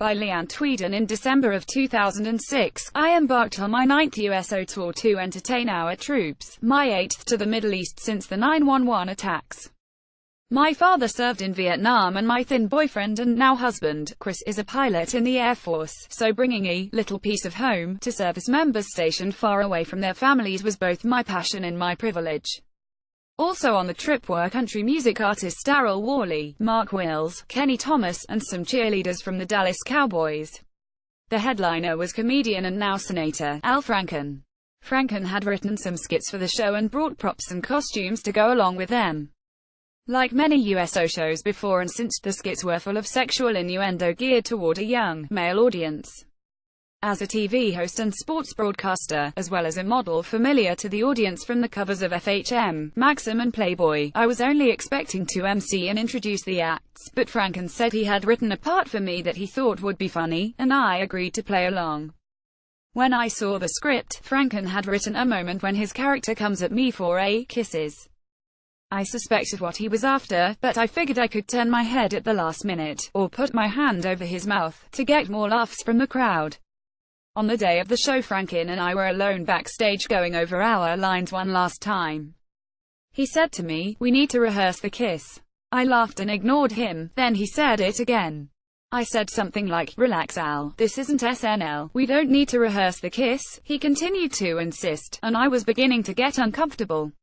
by Leanne Tweeden. In December of 2006, I embarked on my 9th USO tour to entertain our troops, my 8th to the Middle East since the 9/11 attacks. My father served in Vietnam and my then boyfriend and now husband, Chris, is a pilot in the Air Force, so bringing a little piece of home to service members stationed far away from their families was both my passion and my privilege. Also on the trip were country music artists Darryl Worley, Mark Wills, Kenny Thomas, and some cheerleaders from the Dallas Cowboys. The headliner was comedian and now senator, Al Franken. Franken had written some skits for the show and brought props and costumes to go along with them. Like many USO shows before and since, the skits were full of sexual innuendo geared toward a young, male audience. As a TV host and sports broadcaster, as well as a model familiar to the audience from the covers of FHM, Maxim and Playboy, I was only expecting to MC and introduce the acts, but Franken said he had written a part for me that he thought would be funny, and I agreed to play along. When I saw the script, Franken had written a moment when his character comes at me for a kisses. I suspected what he was after, but I figured I could turn my head at the last minute, or put my hand over his mouth, to get more laughs from the crowd. On the day of the show, Franken and I were alone backstage going over our lines one last time. He said to me, "We need to rehearse the kiss." I laughed and ignored him, then he said it again. I said something like, "Relax Al, this isn't SNL, we don't need to rehearse the kiss." He continued to insist, and I was beginning to get uncomfortable.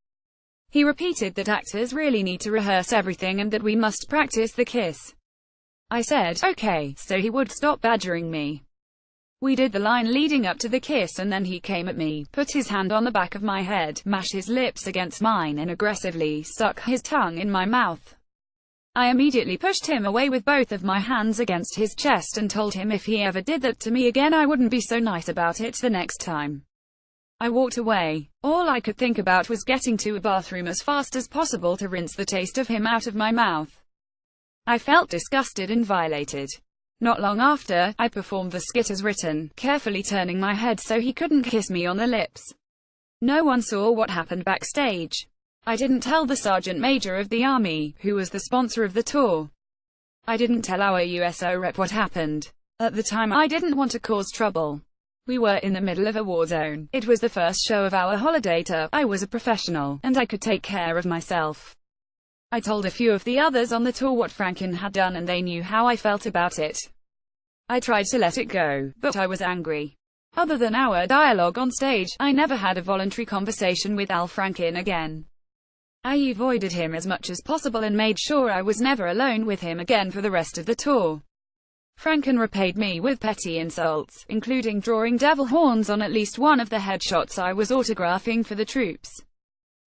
He repeated that actors really need to rehearse everything and that we must practice the kiss. I said, "Okay," so he would stop badgering me. We did the line leading up to the kiss and then he came at me, put his hand on the back of my head, mashed his lips against mine and aggressively stuck his tongue in my mouth. I immediately pushed him away with both of my hands against his chest and told him if he ever did that to me again I wouldn't be so nice about it the next time. I walked away. All I could think about was getting to a bathroom as fast as possible to rinse the taste of him out of my mouth. I felt disgusted and violated. Not long after, I performed the skit as written, carefully turning my head so he couldn't kiss me on the lips. No one saw what happened backstage. I didn't tell the Sergeant Major of the Army, who was the sponsor of the tour. I didn't tell our USO rep what happened. At the time I didn't want to cause trouble. We were in the middle of a war zone. It was the first show of our holiday tour. I was a professional, and I could take care of myself. I told a few of the others on the tour what Franken had done and they knew how I felt about it. I tried to let it go, but I was angry. Other than our dialogue on stage, I never had a voluntary conversation with Al Franken again. I avoided him as much as possible and made sure I was never alone with him again for the rest of the tour. Franken repaid me with petty insults, including drawing devil horns on at least one of the headshots I was autographing for the troops.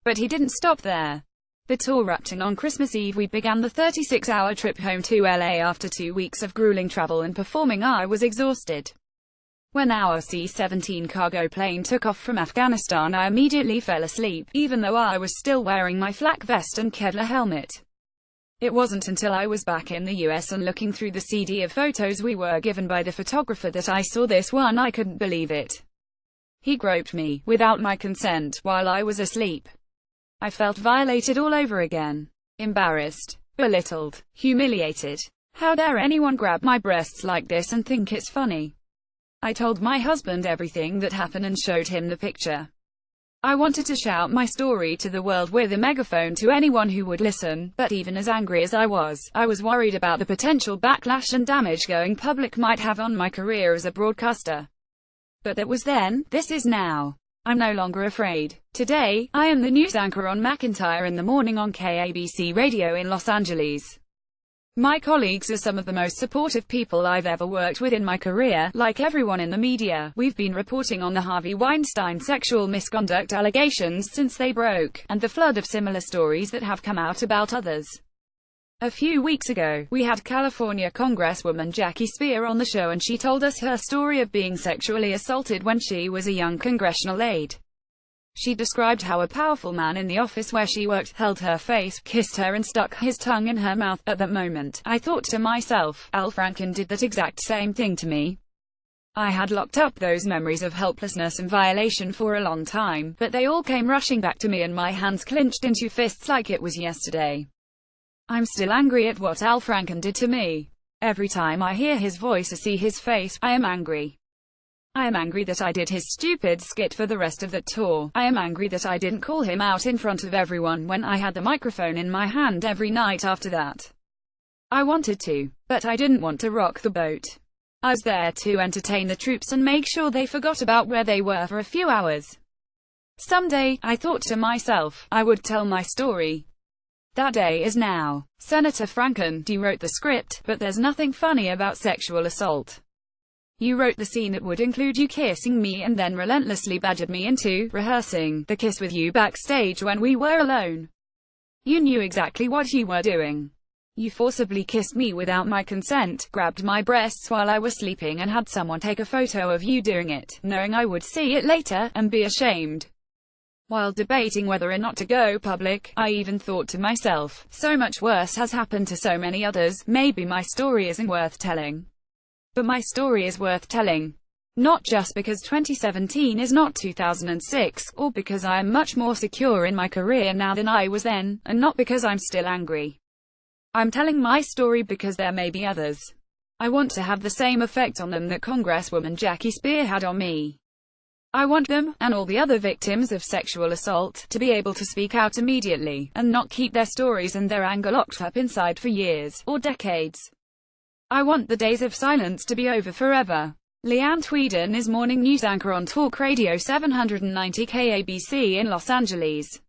But he didn't stop there. The tour wrapped, and on Christmas Eve we began the 36-hour trip home to LA. After 2 weeks of grueling travel and performing, I was exhausted. When our C-17 cargo plane took off from Afghanistan, I immediately fell asleep, even though I was still wearing my flak vest and Kevlar helmet. It wasn't until I was back in the US and looking through the CD of photos we were given by the photographer that I saw this one. I couldn't believe it. He groped me, without my consent, while I was asleep. I felt violated all over again. Embarrassed, belittled, humiliated. How dare anyone grab my breasts like this and think it's funny? I told my husband everything that happened and showed him the picture. I wanted to shout my story to the world with a megaphone to anyone who would listen, but even as angry as I was worried about the potential backlash and damage going public might have on my career as a broadcaster. But that was then, this is now. I'm no longer afraid. Today, I am the news anchor on McIntyre in the Morning on KABC Radio in Los Angeles. My colleagues are some of the most supportive people I've ever worked with in my career. Like everyone in the media, we've been reporting on the Harvey Weinstein sexual misconduct allegations since they broke, and the flood of similar stories that have come out about others. A few weeks ago, we had California Congresswoman Jackie Speier on the show, and she told us her story of being sexually assaulted when she was a young congressional aide. She described how a powerful man in the office where she worked held her face, kissed her and stuck his tongue in her mouth. At that moment, I thought to myself, Al Franken did that exact same thing to me. I had locked up those memories of helplessness and violation for a long time, but they all came rushing back to me and my hands clenched into fists like it was yesterday. I'm still angry at what Al Franken did to me. Every time I hear his voice or see his face, I am angry. I am angry that I did his stupid skit for the rest of the tour. I am angry that I didn't call him out in front of everyone when I had the microphone in my hand every night after that. I wanted to, but I didn't want to rock the boat. I was there to entertain the troops and make sure they forgot about where they were for a few hours. Someday, I thought to myself, I would tell my story. That day is now. Senator Franken, you wrote the script, but there's nothing funny about sexual assault. You wrote the scene that would include you kissing me and then relentlessly badgered me into rehearsing the kiss with you backstage when we were alone. You knew exactly what you were doing. You forcibly kissed me without my consent, grabbed my breasts while I was sleeping and had someone take a photo of you doing it, knowing I would see it later, and be ashamed. While debating whether or not to go public, I even thought to myself, so much worse has happened to so many others, maybe my story isn't worth telling. But my story is worth telling. Not just because 2017 is not 2006, or because I am much more secure in my career now than I was then, and not because I'm still angry. I'm telling my story because there may be others. I want to have the same effect on them that Congresswoman Jackie Spear had on me. I want them, and all the other victims of sexual assault, to be able to speak out immediately, and not keep their stories and their anger locked up inside for years, or decades. I want the days of silence to be over forever. Leanne Tweeden is morning news anchor on Talk Radio 790 KABC in Los Angeles.